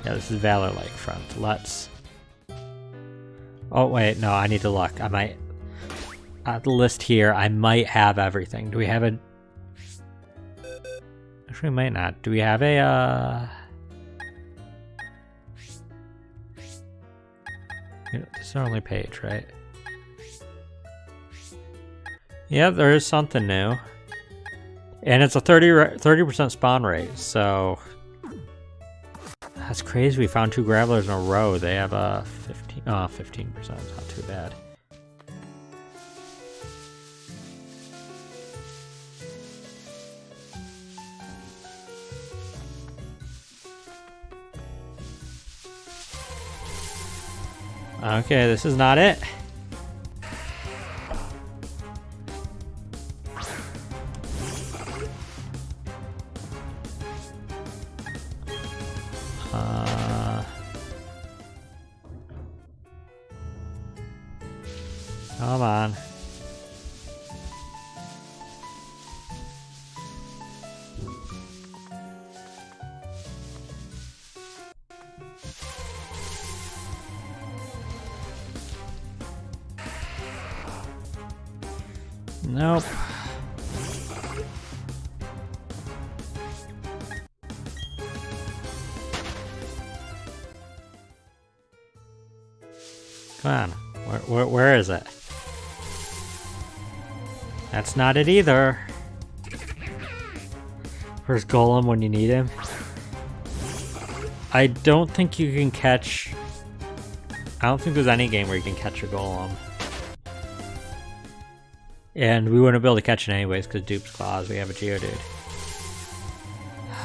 Yeah, this is Valor Lakefront. Let's... Oh, wait, no, I need to look. I might... At the list here, I might have everything. Do we have a... Actually, we might not. Do we have a, This is our only page, right? Yeah, there is something new. And it's a 30% spawn rate, so... That's crazy. We found 2 Gravelers in a row. They have a 15%. It's not too bad. Okay, this is not it. Come on. Nope. Come on. Where is it? That's not it either. Where's Golem when you need him? I don't think you can catch... I don't think there's any game where you can catch a Golem. And we wouldn't be able to catch it anyways because Dupe's Claws, we have a Geodude.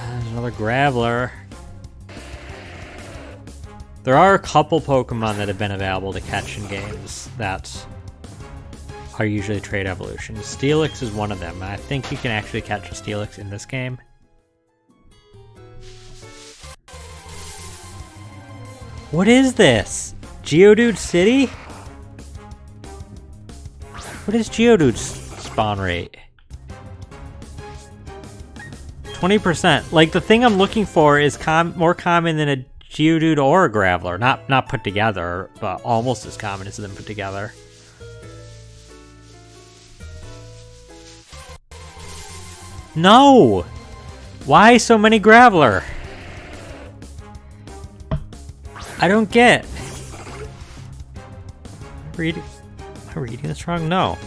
There's another Graveler. There are a couple Pokemon that have been available to catch in games that are usually trade evolutions. Steelix is one of them. I think you can actually catch a Steelix in this game. What is this? Geodude City? What is Geodude's spawn rate? 20%. Like, the thing I'm looking for is more common than a Geodude or a Graveler. Not put together, but almost as common as them put together. No! Why so many Graveler? I don't get. Am I reading this wrong? No.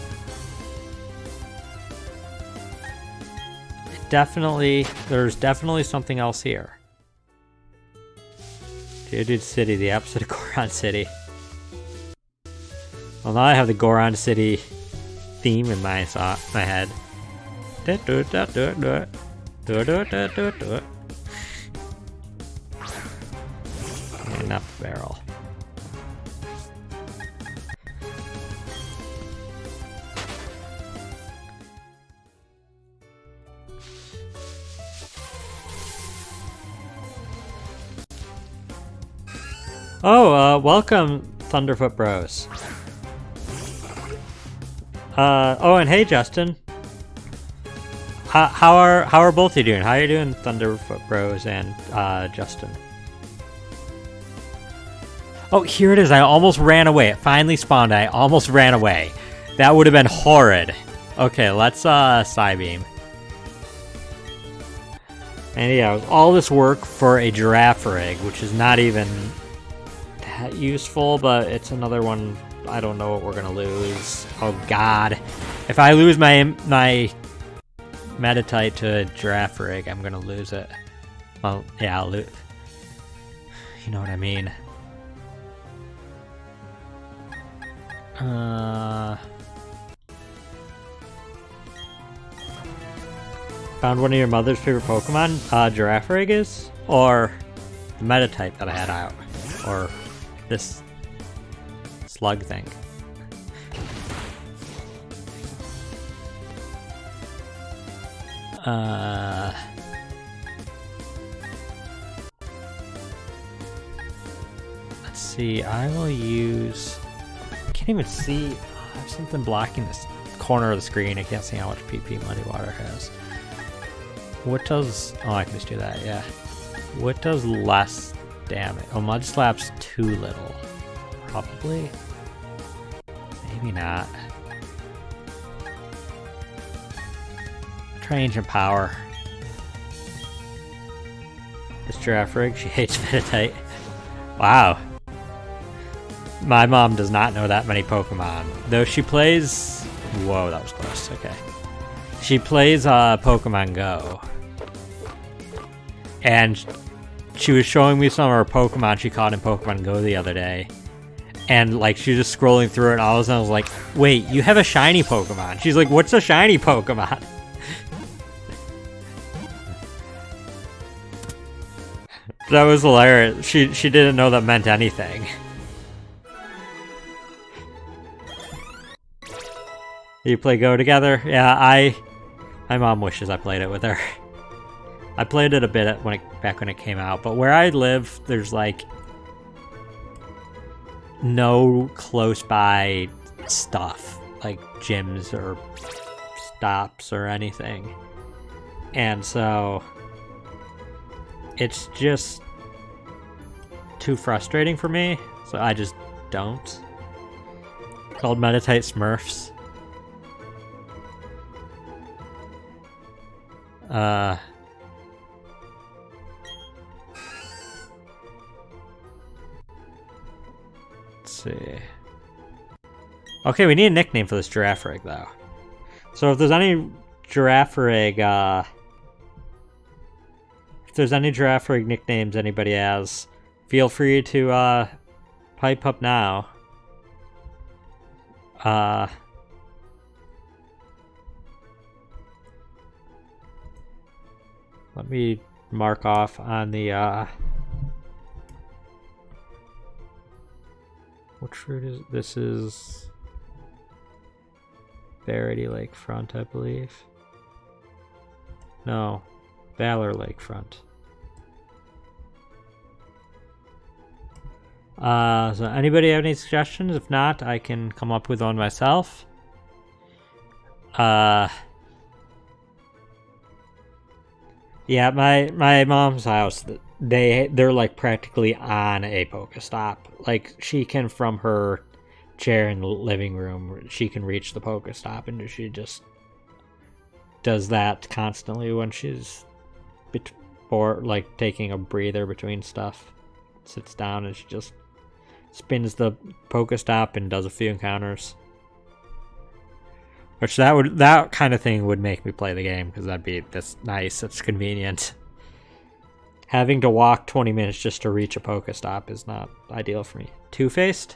There's definitely something else here. Geodude City, the opposite of Goron City. Well, now I have the Goron City theme in my head. Do it. Enough barrel. Oh, welcome, Thunderfoot Bros. Oh, and hey, Justin. How are both of you doing? How are you doing, Thunderfoot Bros and Justin? Oh, here it is. I almost ran away. It finally spawned. I almost ran away. That would have been horrid. Okay, let's Psybeam. And yeah, all this work for a giraffe rig, which is not even that useful, but it's another one. I don't know what we're gonna lose. Oh God, if I lose my Meditite to a giraffe rig, I'm gonna lose it. Well, yeah, I'll lose. You know what I mean. Found one of your mother's favorite Pokemon, Giraffe Rig is? Or the Meditite that I had out? Or this slug thing? Let's see, I will use... I can't even see. I have something blocking this corner of the screen. I can't see how much PP Muddy Water has. What does... Oh, I can just do that, yeah. What does less damage. Oh, Mud Slap's too little. Probably. Maybe not. Try Ancient Power. This Giraffe Rig, she hates Meditite. Wow. My mom does not know that many Pokemon. Though she plays... Whoa, that was close. Okay. She plays Pokemon Go. And she was showing me some of her Pokemon she caught in Pokemon Go the other day. And like she was just scrolling through it and all of a sudden I was like, wait, you have a shiny Pokemon. She's like, what's a shiny Pokemon? That was hilarious. She didn't know that meant anything. You play Go together? Yeah, my mom wishes I played it with her. I played it a bit back when it came out, but where I live, there's like no close by stuff like gyms or stops or anything, and so it's just too frustrating for me. So I just don't. It's called Meditite Smurfs. Let's see. Okay, we need a nickname for this Giraffe Rig, though. So if there's any Giraffe Rig, nicknames anybody has, feel free to pipe up now. Let me mark off on the which route is this? Is Verity Lakefront, I believe. No, Valor Lakefront. So anybody have any suggestions? If not, I can come up with one myself. Yeah, my mom's house, they're like practically on a Pokestop. Like she can, from her chair in the living room, she can reach the Pokestop, and she just does that constantly when she's like taking a breather between stuff. Sits down and she just spins the Pokestop and does a few encounters. Which that kind of thing would make me play the game, because that's nice, that's convenient. Having to walk 20 minutes just to reach a Pokestop is not ideal for me. Two-Faced?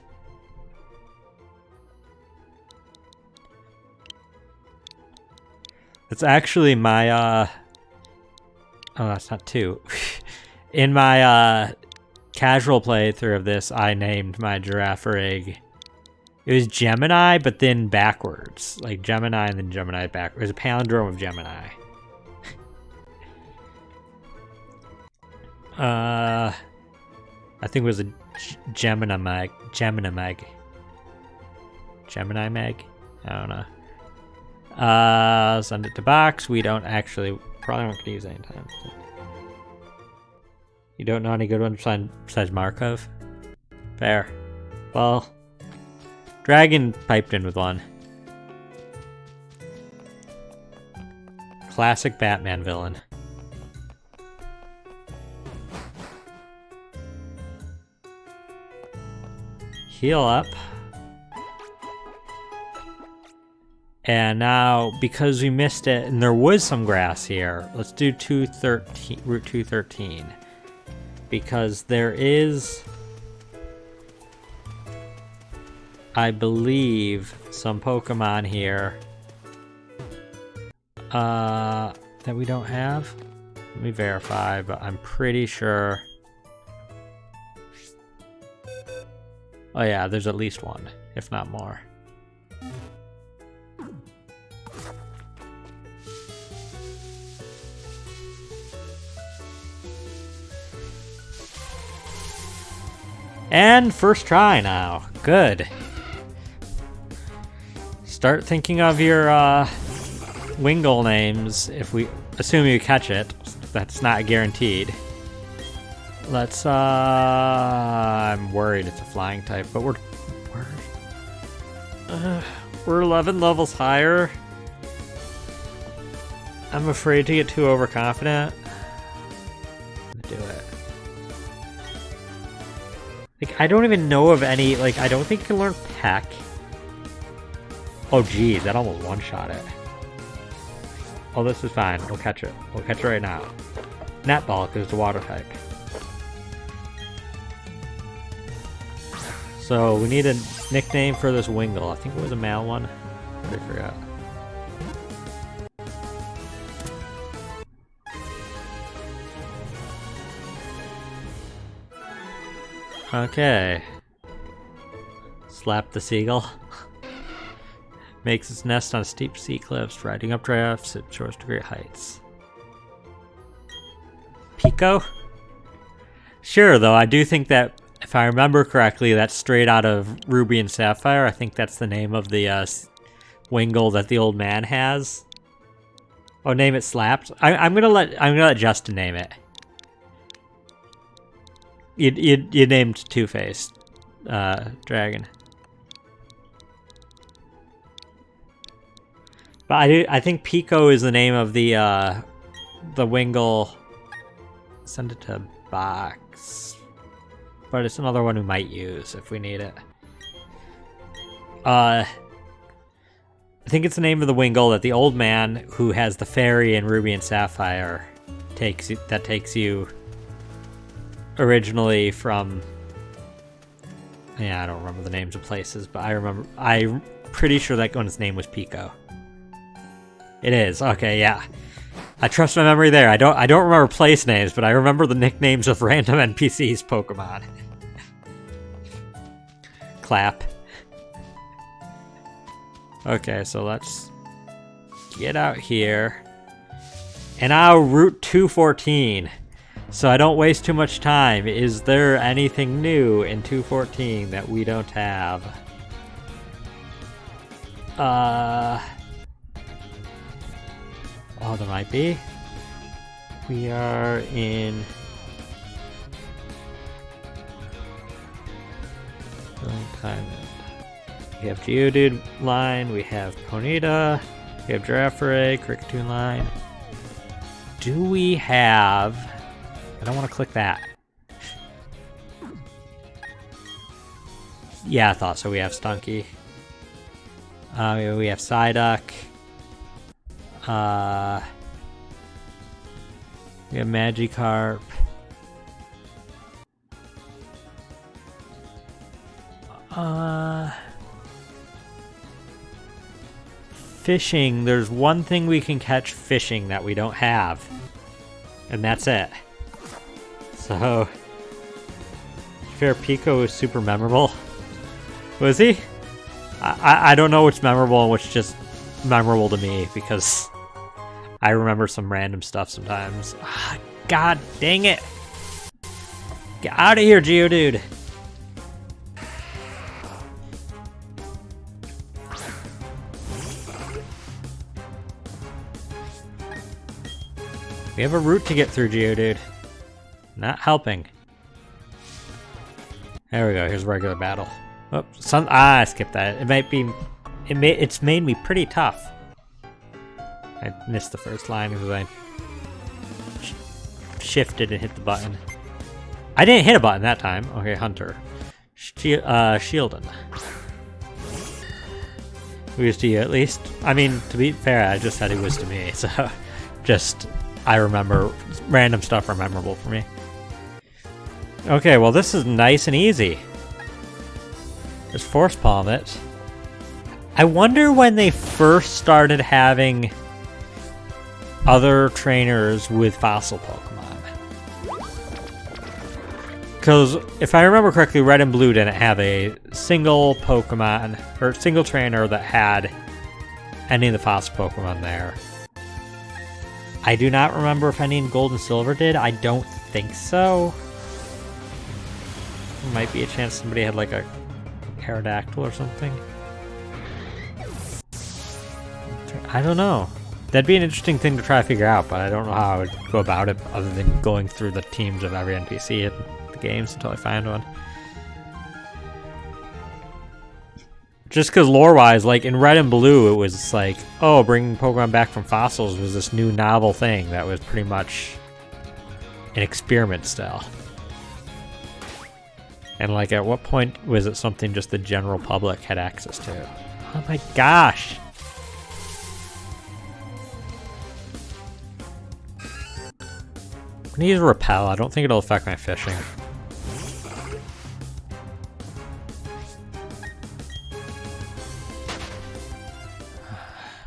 It's actually my oh, that's not two. In my casual playthrough of this, I named my Giraffe Rig. It was Gemini, but then backwards. Like Gemini and then Gemini backwards. It was a palindrome of Gemini. I think it was a Gemini Meg. Gemini Meg. Gemini Meg? I don't know. Send it to box. We don't actually, probably aren't going to use it anytime. You don't know any good ones besides Markov? Fair. Well, Dragon piped in with one. Classic Batman villain. Heal up. And now, because we missed it, and there was some grass here, let's do Route 213. Because there is, I believe, some Pokemon here that we don't have. Let me verify, but I'm pretty sure. Oh yeah, there's at least one, if not more. And first try now. Good. Start thinking of your Wingull names if we assume you catch it. That's not guaranteed. Let's, I'm worried it's a flying type, but we're 11 levels higher. I'm afraid to get too overconfident. I'm gonna do it. Like, I don't even know of any, like, I don't think you can learn Peck. Oh, geez, that almost one-shot it. Oh, this is fine. We'll catch it. We'll catch it right now. Netball, because it's a water type. So, we need a nickname for this Wingull. I think it was a male one. I forgot. Okay. Slap the seagull. Makes its nest on steep sea cliffs, riding up drafts, it soars to great heights. Pico? Sure, though, I do think that, if I remember correctly, that's straight out of Ruby and Sapphire. I think that's the name of the Wingull that the old man has. Oh, name it Slapped? I'm gonna let Justin name it. You named Two-Faced Dragon. But I think Pico is the name of the Wingull. Send it to Box. But it's another one we might use if we need it. I think it's the name of the Wingull that the old man who has the fairy in Ruby and Sapphire takes you originally from, yeah, I don't remember the names of places, but I'm pretty sure that one's name was Pico. It is, okay, yeah. I trust my memory there. I don't remember place names, but I remember the nicknames of random NPCs Pokemon. Clap. Okay, so let's get out here. And now Route 214. So I don't waste too much time. Is there anything new in 214 that we don't have? Oh, there might be. We are in we have Geodude line, we have Ponyta, we have Giraffere, Kricketune line. Do we have... I don't want to click that. Yeah, I thought so. We have Stunky. We have Psyduck. We have Magikarp. Fishing. There's one thing we can catch fishing that we don't have. And that's it. So, fair, Pico is super memorable. Was he? I don't know what's memorable and what's just memorable to me because I remember some random stuff sometimes. God dang it! Get out of here, Geodude! We have a route to get through, Geodude. Not helping. There we go. Here's regular battle. Oh, I skipped that. It might be. It's made me pretty tough. I missed the first line because I shifted and hit the button. I didn't hit a button that time. Okay, Hunter. Shieldon. He was to you at least. I mean, to be fair, I just said he was to me. So, just I remember random stuff are memorable for me. Okay, well this is nice and easy. Just Force Palm it. I wonder when they first started having other trainers with fossil Pokemon. Because if I remember correctly, Red and Blue didn't have a single Pokemon, or single trainer that had any of the fossil Pokemon there. I do not remember if any in Gold and Silver did. I don't think so. Might be a chance somebody had like a Aerodactyl or something. I don't know. That'd be an interesting thing to try to figure out, but I don't know how I would go about it other than going through the teams of every NPC in the games until I find one. Just because lore-wise, like in Red and Blue, it was like, oh, bringing Pokemon back from fossils was this new novel thing that was pretty much an experiment still. And like, at what point was it something just the general public had access to? Oh my gosh! I'm gonna use Repel. I don't think it'll affect my fishing.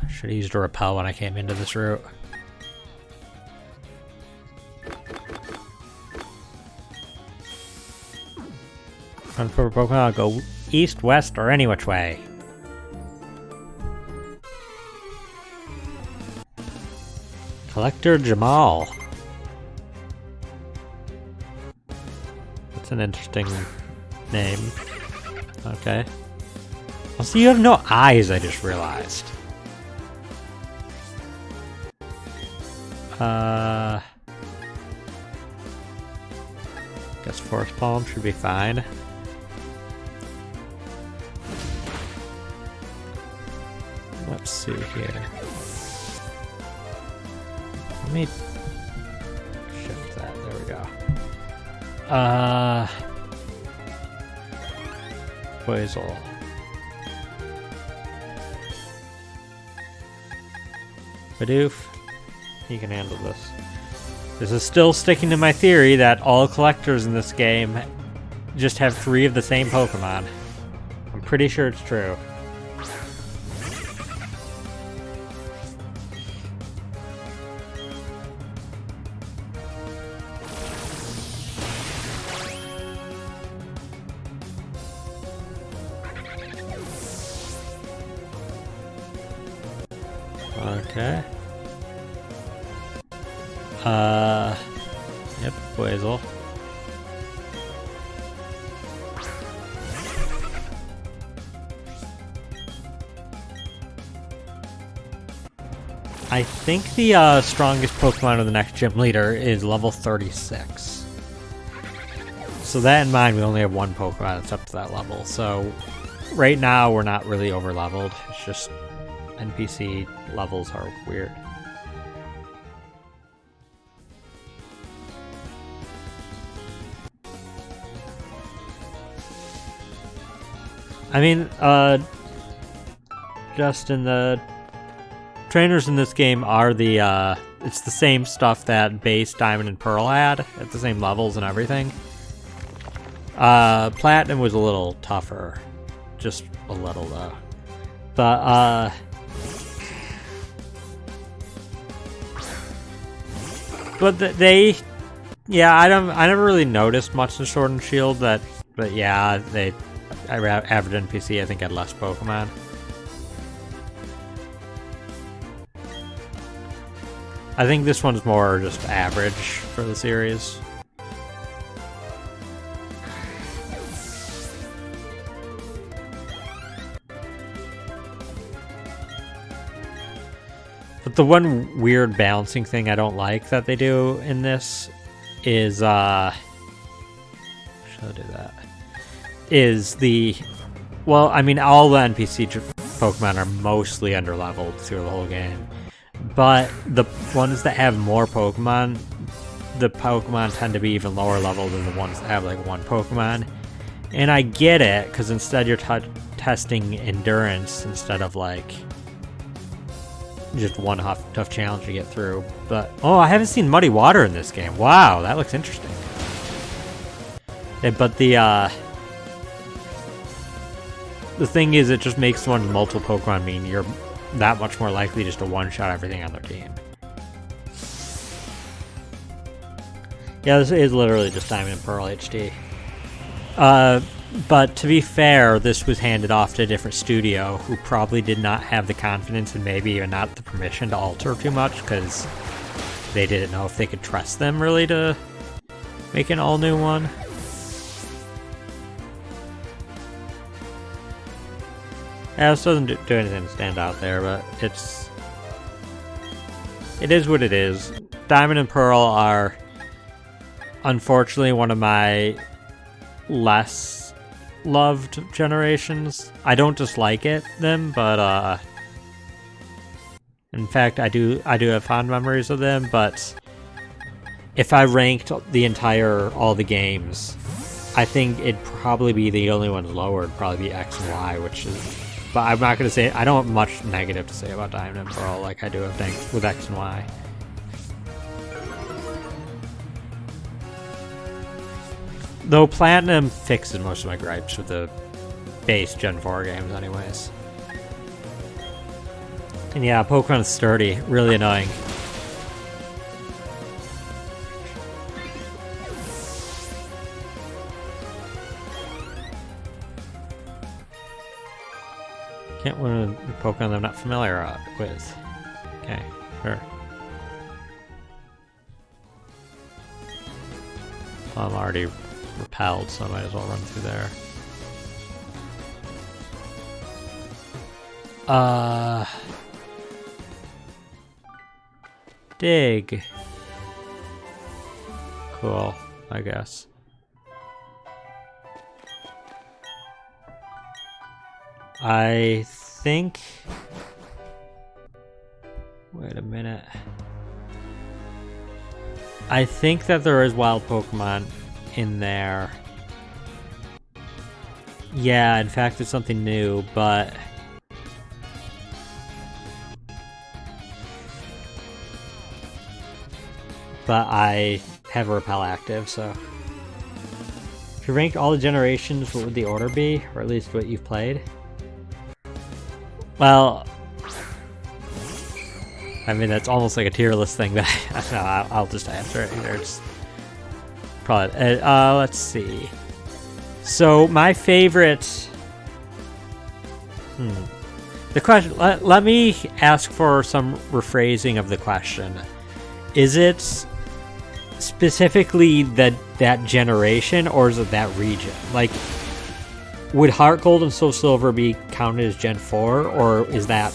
Should have used a Repel when I came into this route. For Pokemon, I'll go east, west, or any which way. Collector Jamal. That's an interesting name. Okay. Also, you have no eyes, I just realized. Guess Forest Palm should be fine. Let's see here. Let me shift that. There we go. Weasel. Bidoof. You can handle this. This is still sticking to my theory that all collectors in this game just have 3 of the same Pokemon. I'm pretty sure it's true. Okay. Yep, Weasel. I think the strongest Pokemon of the next gym leader is level 36. So that in mind, we only have 1 Pokemon that's up to that level. So right now, we're not really over leveled. It's just NPC levels are weird. I mean, Justin, the trainers in this game are the, it's the same stuff that Base, Diamond, and Pearl had at the same levels and everything. Platinum was a little tougher. Just a little, though. But, they, yeah, I never really noticed much in Sword and Shield but yeah, average NPC, I think, had less Pokemon. I think this one's more just average for the series. But the one weird balancing thing I don't like that they do in this is, should I do that? Is well, I mean, all the NPC Pokemon are mostly underleveled through the whole game. But the ones that have more Pokemon, the Pokemon tend to be even lower level than the ones that have like 1 Pokemon. And I get it, because instead you're testing endurance instead of like just one tough challenge to get through. But, oh, I haven't seen Muddy Water in this game. Wow, that looks interesting. But the thing is, it just makes the ones with multiple Pokemon mean you're that much more likely just to one-shot everything on their team. Yeah, this is literally just Diamond and Pearl HD. But to be fair, this was handed off to a different studio who probably did not have the confidence and maybe even not the permission to alter too much because they didn't know if they could trust them really to make an all-new one. Yeah, this doesn't do anything to stand out there, but it's it is what it is. Diamond and Pearl are unfortunately one of my less loved generations. I don't dislike them, but in fact I do have fond memories of them, but if I ranked all the games, I think it'd probably be the only ones lower would probably be X and Y, which is, but I'm not gonna say, I don't have much negative to say about Diamond and Pearl like I do with X and Y. Though Platinum fixes most of my gripes with the base Gen 4 games anyways. And yeah, Pokemon's sturdy, really annoying. Can't win a Pokemon I'm not familiar with. Okay, sure. Well, I'm already repelled, so I might as well run through there. Dig. Cool, I guess. I think... Wait a minute. I think that there is wild Pokemon in there. Yeah, in fact, it's something new, but... I have a Repel active, so... If you ranked all the generations, what would the order be? Or at least what you've played? Well... I mean, that's almost like a tier list thing, but I'll just answer it here. It's probably... let's see. So, my favorite... The question... Let me ask for some rephrasing of the question. Is it specifically that generation, or is it that region? Like, would Heart Gold and Soul Silver be counted as Gen 4, or is that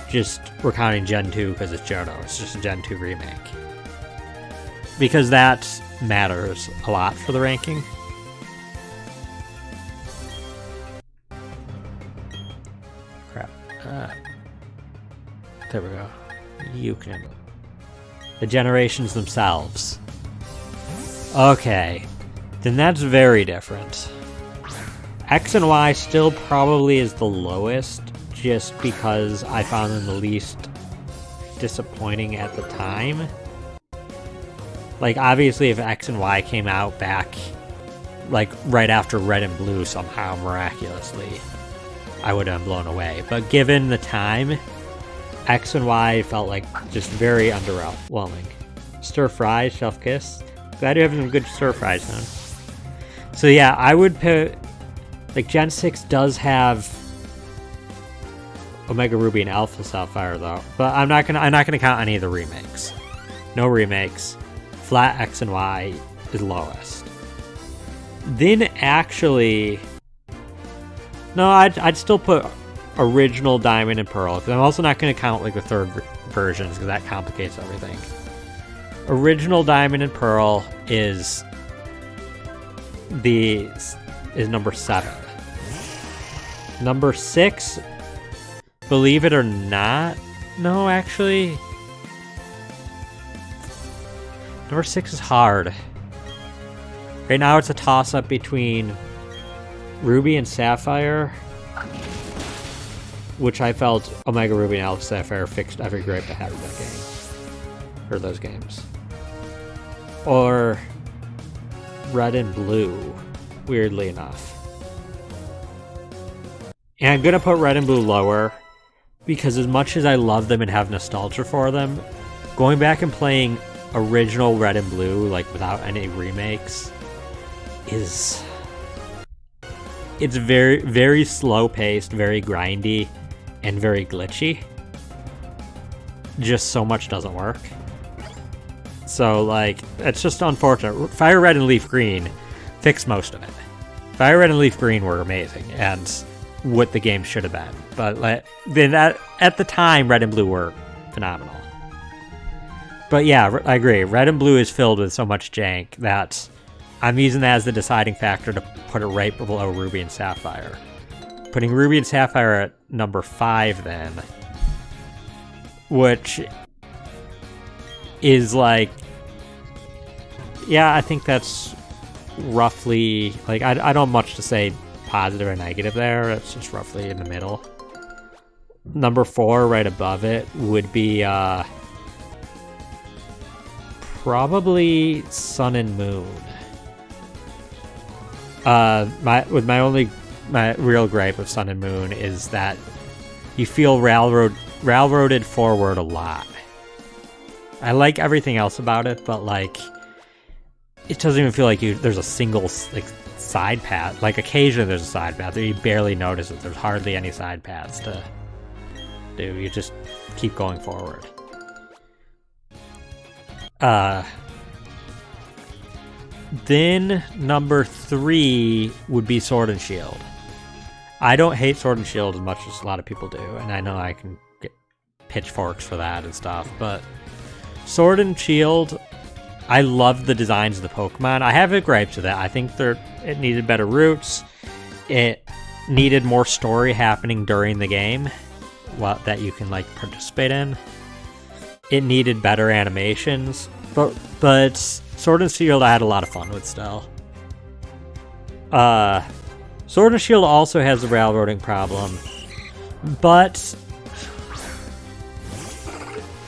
just we're counting Gen 2 because it's Johto? It's just a Gen 2 remake. Because that matters a lot for the ranking. Crap. There we go. You can... The generations themselves. Okay. Then that's very different. X and Y still probably is the lowest, just because I found them the least disappointing at the time. Like, obviously, if X and Y came out back, like, right after Red and Blue somehow, miraculously, I would have been blown away. But given the time, X and Y felt like just very underwhelming. Stir Fry, Chef Kiss. Glad you're having some good stir fries, man. So yeah, I would put... Like, Gen 6 does have Omega Ruby and Alpha Sapphire, though. But I'm not gonna count any of the remakes. No remakes. Flat X and Y is lowest. Then actually... No, I'd still put original Diamond and Pearl, because I'm also not going to count like the third versions, because that complicates everything. Original Diamond and Pearl is number 7. Number 6, believe it or not, no, actually, number 6 is hard. Right now it's a toss-up between Ruby and Sapphire, which I felt Omega Ruby and Alpha Sapphire fixed every gripe I had with that game. Or those games. Or Red and Blue, weirdly enough. And I'm gonna put Red and Blue lower, because as much as I love them and have nostalgia for them, going back and playing original Red and Blue, like without any remakes, it's very, very slow-paced, very grindy, and very glitchy. Just so much doesn't work. So, like, it's just unfortunate. Fire Red and Leaf Green fixed most of it. Fire Red and Leaf Green were amazing, and what the game should have been. But then at the time, Red and Blue were phenomenal. But yeah, I agree. Red and blue is filled with so much jank that I'm using that as the deciding factor to put it right below Ruby and Sapphire. Putting Ruby and Sapphire at number 5 then, which is like, yeah, I think that's roughly, like, I don't have much to say positive or negative there. It's just roughly in the middle. Number 4 right above it would be probably Sun and Moon. My real gripe with Sun and Moon is that you feel railroaded forward a lot. I like everything else about it, but like, it doesn't even feel like there's a single like side path. Like occasionally there's a side path, but you barely notice it. There's hardly any side paths to do. You just keep going forward. Then number 3 would be Sword and Shield. I don't hate Sword and Shield as much as a lot of people do, and I know I can get pitchforks for that and stuff, but Sword and Shield, I love the designs of the Pokemon. I have gripes with it. I think it needed better routes. It needed more story happening during the game that you can like participate in. It needed better animations, but Sword and Shield I had a lot of fun with still. Sword and Shield also has a railroading problem, but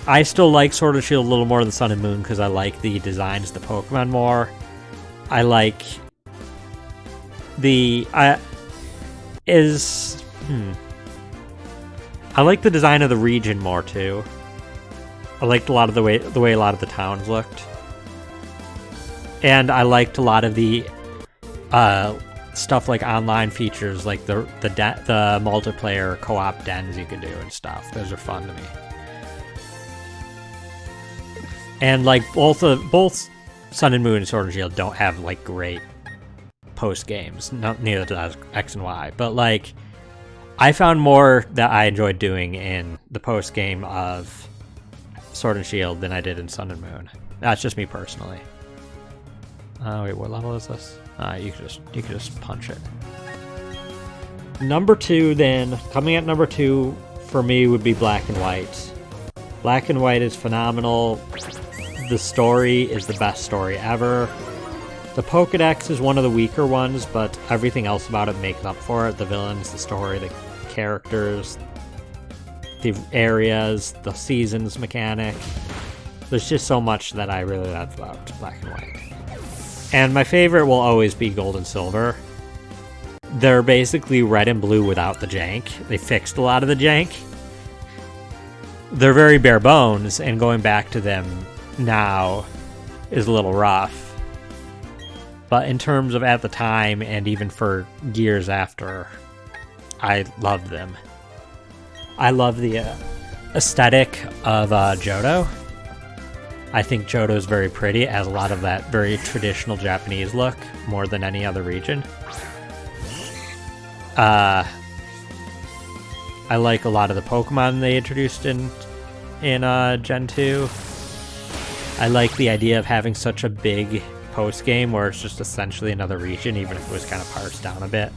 I still like Sword and Shield a little more than Sun and Moon because I like the designs of the Pokemon more. I like I like the design of the region more too. I liked a lot of the way a lot of the towns looked, and I liked a lot of the stuff like online features, like the multiplayer co-op dens you could do and stuff. Those are fun to me. And like both Sun and Moon and Sword and Shield don't have like great post games. Neither does X and Y. But like, I found more that I enjoyed doing in the post game of Sword and Shield than I did in Sun and Moon. That's just me personally. Wait, what level is this? You could just punch it. Number 2 then, coming at number 2 for me would be Black and White. Black and White is phenomenal. The story is the best story ever. The Pokédex is one of the weaker ones, but everything else about it makes up for it. The villains, the story, the characters, the areas, the seasons mechanic. There's just so much that I really love about Black and White. And my favorite will always be Gold and Silver. They're basically red and blue without the jank. They fixed a lot of the jank. They're very bare bones, and going back to them now is a little rough. But in terms of at the time, and even for years after, I loved them. I love the aesthetic of Johto. I think Johto is very pretty. It has a lot of that very traditional Japanese look, more than any other region. I like a lot of the Pokemon they introduced in Gen 2. I like the idea of having such a big post-game where it's just essentially another region, even if it was kind of parsed down a bit.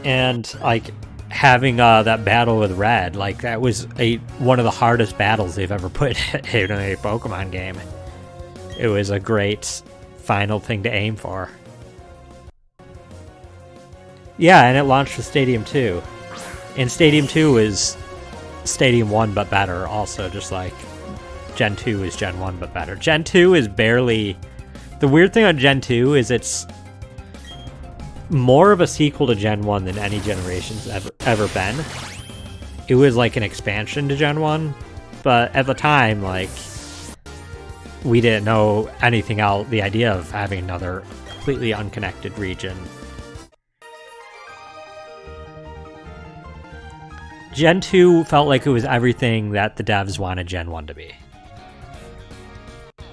And like having that battle with Red, like that was one of the hardest battles they've ever put in a Pokemon game. It was a great final thing to aim for. Yeah, and it launched with Stadium 2. And Stadium 2 is Stadium 1 but better also, just like Gen 2 is Gen 1 but better. Gen 2 is barely... The weird thing on Gen 2 is it's more of a sequel to Gen 1 than any generation's ever been. It was like an expansion to Gen 1, but at the time, like, we didn't know anything else, the idea of having another completely unconnected region. Gen 2 felt like it was everything that the devs wanted Gen 1 to be.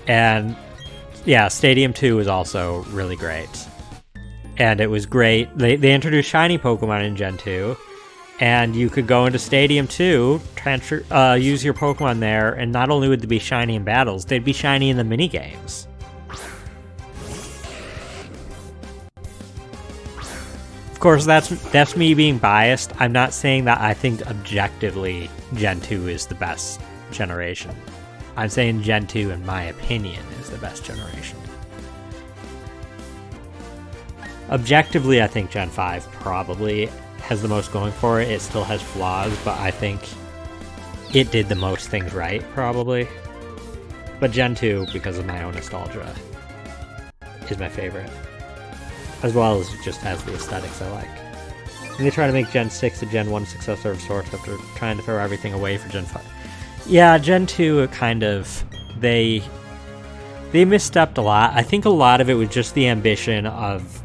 And yeah, Stadium 2 was also really great. And it was great. They introduced shiny Pokemon in Gen 2. And you could go into Stadium 2, transfer, use your Pokemon there, and not only would they be shiny in battles, they'd be shiny in the minigames. Of course, that's me being biased. I'm not saying that I think objectively Gen 2 is the best generation. I'm saying Gen 2, in my opinion, is the best generation. Objectively, I think Gen 5 probably has the most going for it. It still has flaws, but I think it did the most things right, probably. But Gen 2, because of my own nostalgia, is my favorite. As well as it just has the aesthetics I like. And they try to make Gen 6 a Gen 1 successor of sorts after trying to throw everything away for Gen 5. Yeah, Gen 2 kind of... They misstepped a lot. I think a lot of it was just the ambition of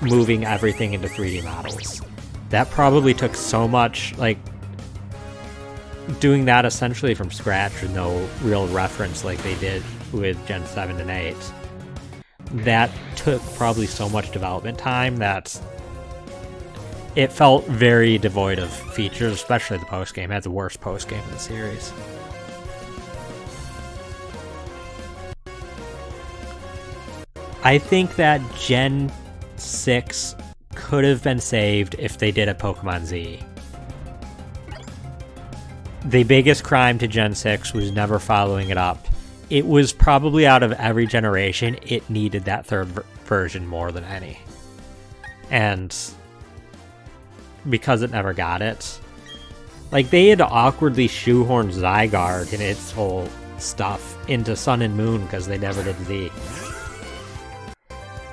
moving everything into 3D models. That probably took so much, like, doing that essentially from scratch with no real reference like they did with Gen 7 and 8. That took probably so much development time that it felt very devoid of features, especially the post-game. It had the worst post-game in the series. I think that Gen 6 could have been saved if they did a Pokemon Z. The biggest crime to Gen 6 was never following it up. It was probably out of every generation, it needed that third version more than any. And because it never got it, like they had to awkwardly shoehorn Zygarde and its whole stuff into Sun and Moon because they never did Z.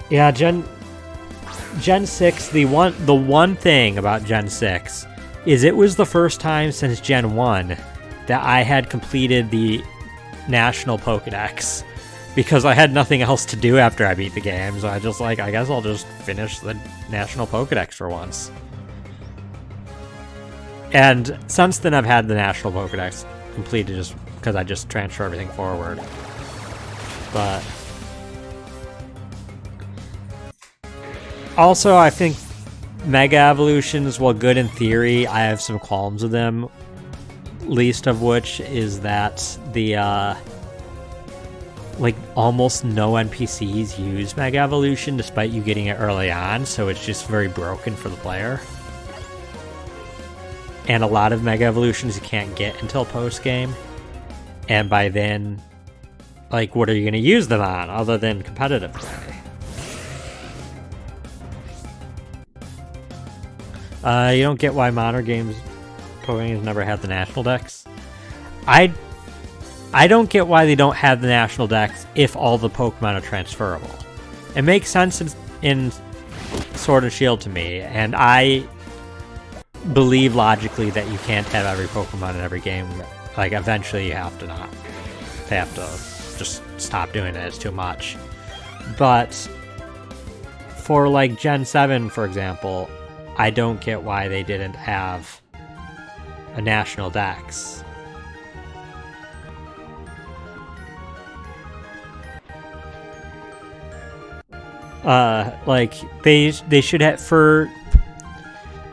Yeah, Gen 6, the one thing about Gen 6 is it was the first time since Gen 1 that I had completed the National Pokedex because I had nothing else to do after I beat the game, so I just like, I guess I'll just finish the National Pokedex for once. And since then I've had the National Pokedex completed just because I just transfer everything forward. But also I think Mega Evolutions, while good in theory, I have some qualms with them. Least of which is that the like almost no NPCs use Mega Evolution despite you getting it early on, so it's just very broken for the player. And a lot of Mega Evolutions you can't get until post-game. And by then, like, what are you going to use them on other than competitive play? You don't get why modern games Pokemon games never had the National Dex. I don't get why they don't have the National Dex if all the Pokemon are transferable. It makes sense in Sword and Shield to me, and I believe logically that you can't have every Pokemon in every game. Like, eventually you have to not. They have to just stop doing it. It's too much. But for, like, Gen 7, for example, I don't get why they didn't have a National Dex. Like, they should have, for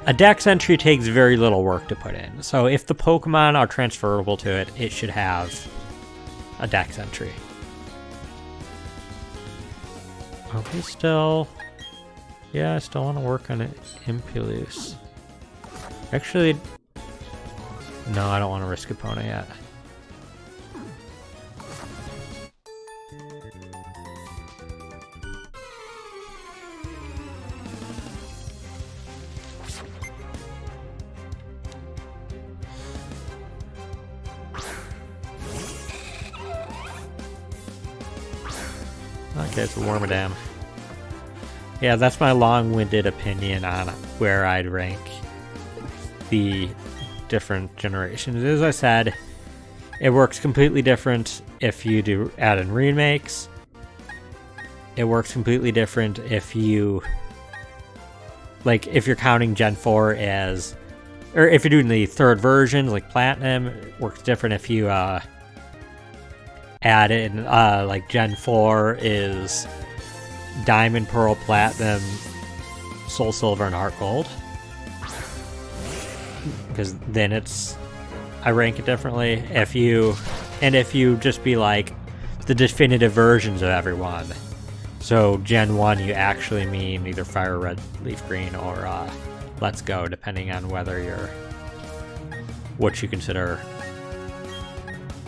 a Dex entry takes very little work to put in. So if the Pokemon are transferable to it, it should have a Dex entry. Are we still... Yeah, I still want to work on it. Impulse. Actually, no, I don't want to risk Epona yet. Okay, it's a Wormadam. Yeah, that's my long-winded opinion on where I'd rank the different generations. As I said, it works completely different if you do add in remakes. It works completely different if you... Like, if you're counting Gen 4 as... Or if you're doing the third version, like Platinum, it works different if you add in, like, Gen 4 is Diamond, Pearl, Platinum, Soul Silver, and Heart Gold. because then I rank it differently. If you just be like the definitive versions of everyone. So Gen 1, you actually mean either Fire Red, Leaf Green, or Let's Go, depending on whether what you consider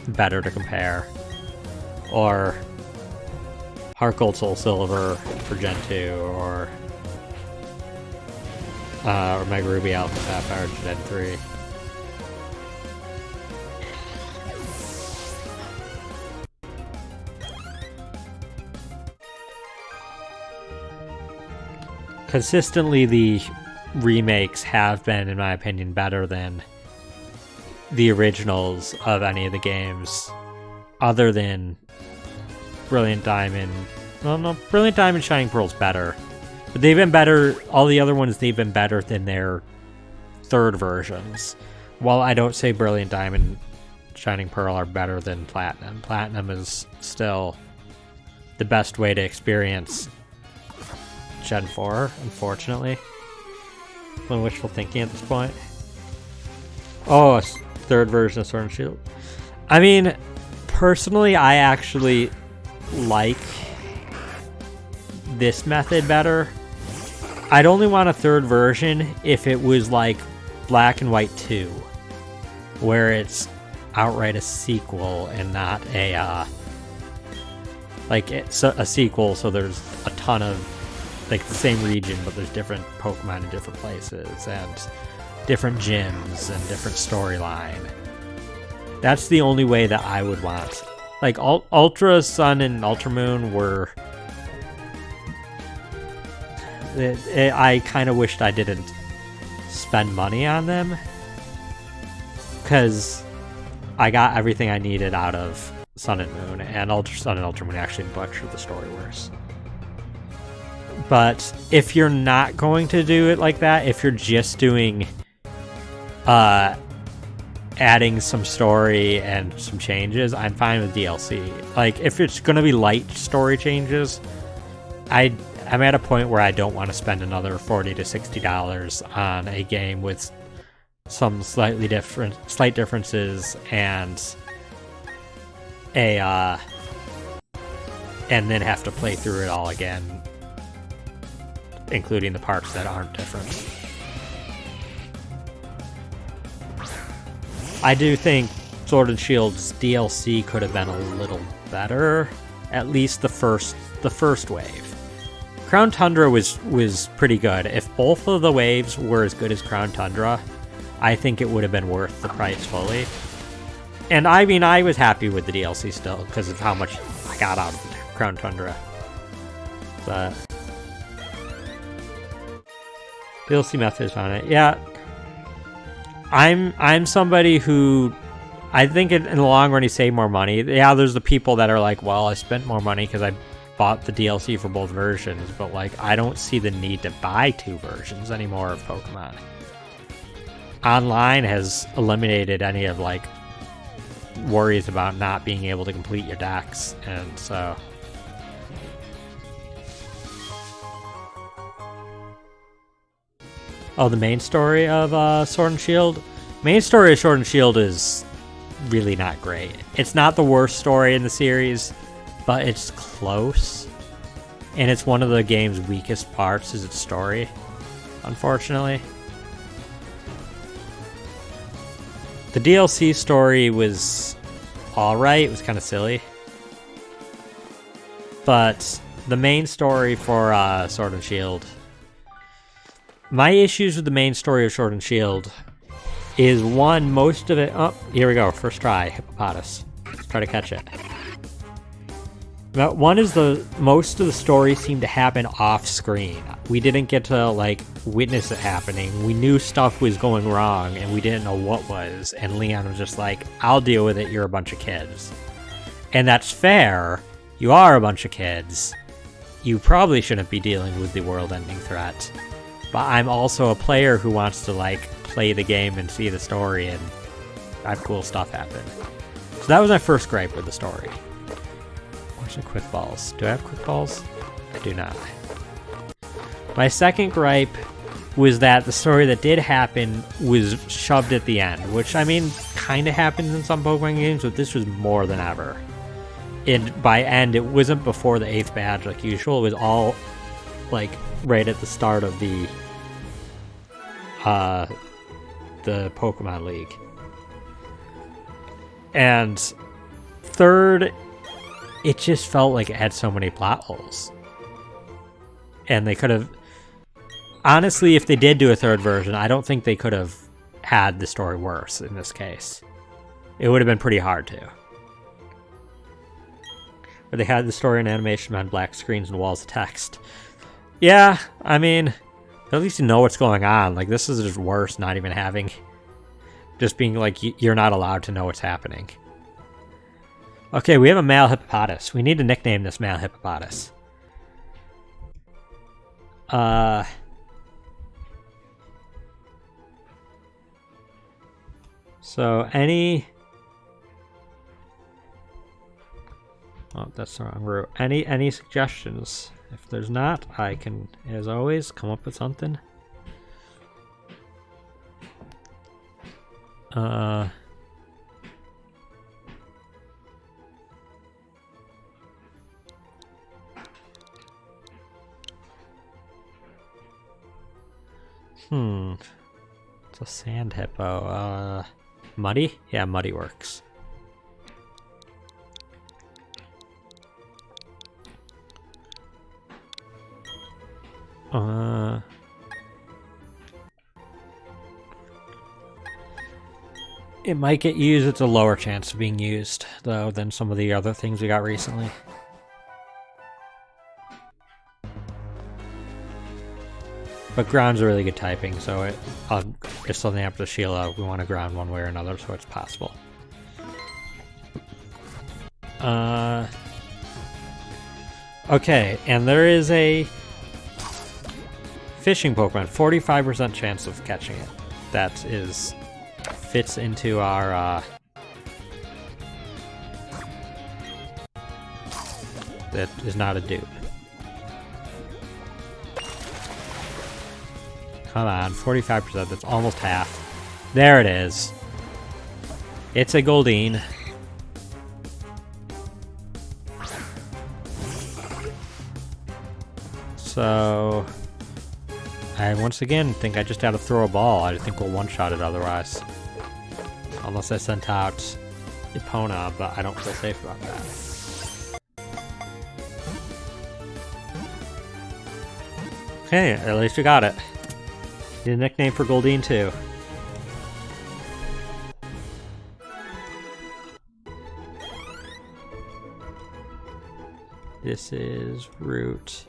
better to compare. Or Heart Gold, Soul Silver for Gen 2, or Mega Ruby, Alpha Sapphire Gen 3. Consistently, the remakes have been, in my opinion, better than the originals of any of the games, other than Brilliant Diamond. Well, no, Brilliant Diamond, Shining Pearl's better, but they've been better. All the other ones, they've been better than their third versions. While I don't say Brilliant Diamond, Shining Pearl are better than Platinum. Platinum is still the best way to experience Gen 4, unfortunately. I'm wishful thinking at this point. Oh, a third version of Sword and Shield. I mean, personally, I actually like this method better. I'd only want a third version if it was like Black and White 2, where it's outright a sequel and not a a sequel, so there's a ton of like the same region, but there's different Pokemon in different places and different gyms and different storyline. That's the only way that I would want. Like Ultra Sun and Ultra Moon were... I kind of wished I didn't spend money on them, because I got everything I needed out of Sun and Moon, and Ultra Sun and Ultra Moon actually butchered the story worse. But if you're not going to do it like that, if you're just doing adding some story and some changes, I'm fine with DLC. Like, if it's going to be light story changes, I'm at a point where I don't want to spend another $40 to $60 on a game with some slight differences and and then have to play through it all again, including the parts that aren't different. I do think Sword and Shield's DLC could have been a little better, at least the first wave. Crown Tundra was pretty good. If both of the waves were as good as Crown Tundra, I think it would have been worth the price fully. And I mean, I was happy with the DLC still because of how much I got out of Crown Tundra. But DLC methods on it, yeah. I'm somebody who, I think in the long run you save more money. Yeah, there's the people that are like, well, I spent more money because I bought the DLC for both versions, but like, I don't see the need to buy two versions anymore of Pokemon. Online has eliminated any of like worries about not being able to complete your decks, and so the main story of Sword and Shield? Main story of Sword and Shield is really not great. It's not the worst story in the series, but it's close. And it's one of the game's weakest parts is its story, unfortunately. The DLC story was alright, it was kind of silly. But the main story for Sword and Shield... My issues with the main story of Sword and Shield is, one, most of it... Oh, here we go. First try. Hippopotamus. Let's try to catch it. Now, one is most of the story seemed to happen off screen. We didn't get to, like, witness it happening. We knew stuff was going wrong, and we didn't know what was. And Leon was just like, I'll deal with it. You're a bunch of kids. And that's fair. You are a bunch of kids. You probably shouldn't be dealing with the world-ending threat. But I'm also a player who wants to, like, play the game and see the story and have cool stuff happen. So that was my first gripe with the story. Where's the quick balls? Do I have quick balls? I do not. My second gripe was that the story that did happen was shoved at the end, which, I mean, kind of happens in some Pokemon games, but this was more than ever. And by end, it wasn't before the 8th badge like usual. It was all, like, right at the start of the Pokemon League. And third, it just felt like it had so many plot holes. And they could have... Honestly, if they did do a third version, I don't think they could have had the story worse in this case. It would have been pretty hard to. But they had the story and animation on black screens and walls of text. Yeah, I mean, at least you know what's going on. Like, this is just worse not even having... Just being like, you're not allowed to know what's happening. Okay, we have a male hippopotamus. We need to nickname this male hippopotamus. So, any... Oh, that's the wrong route. Any suggestions? If there's not, I can, as always, come up with something. It's a sand hippo. Muddy? Yeah, muddy works. It might get used. It's a lower chance of being used, though, than some of the other things we got recently. But ground's a really good typing, so if something happens to Sheila, we want to ground one way or another, so it's possible. Okay, and there is a fishing Pokemon, 45% chance of catching it. That fits into our that is not a dupe. Come on, 45%, that's almost half. There it is. It's a Goldeen. So, I once again think I just had to throw a ball. I think we'll one-shot it otherwise. Unless I sent out Epona, but I don't feel safe about that. Okay, at least we got it. Need a nickname for Goldeen too. This is Route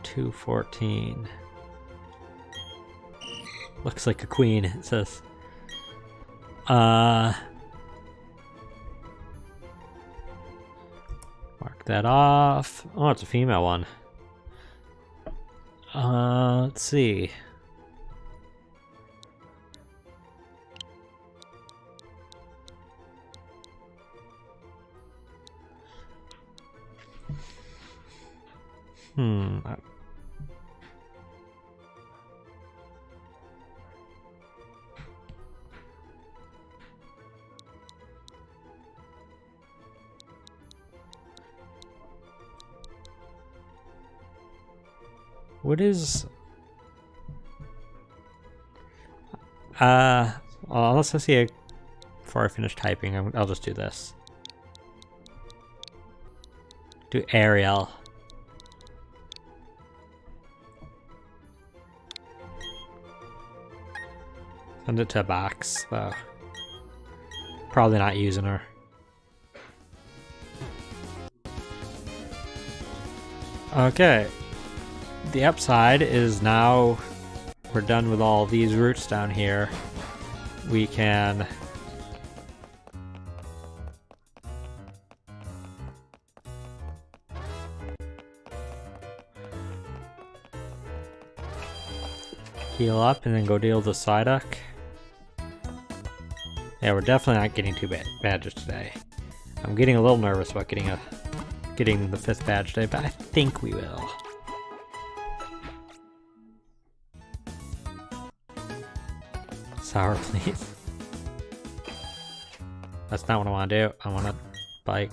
214. Looks like a queen, it says. Mark that off. Oh, it's a female one. Let's see. What is... well, unless I see it before I finish typing, I'll just do this. Do Ariel. Send it to a box, though. Probably not using her. Okay. The upside is now we're done with all these routes down here. We can heal up and then go deal with the Psyduck. Yeah, we're definitely not getting 2 badges today. I'm getting a little nervous about getting the 5th badge today, but I think we will. Sour, please. That's not what I want to do. I want to bike.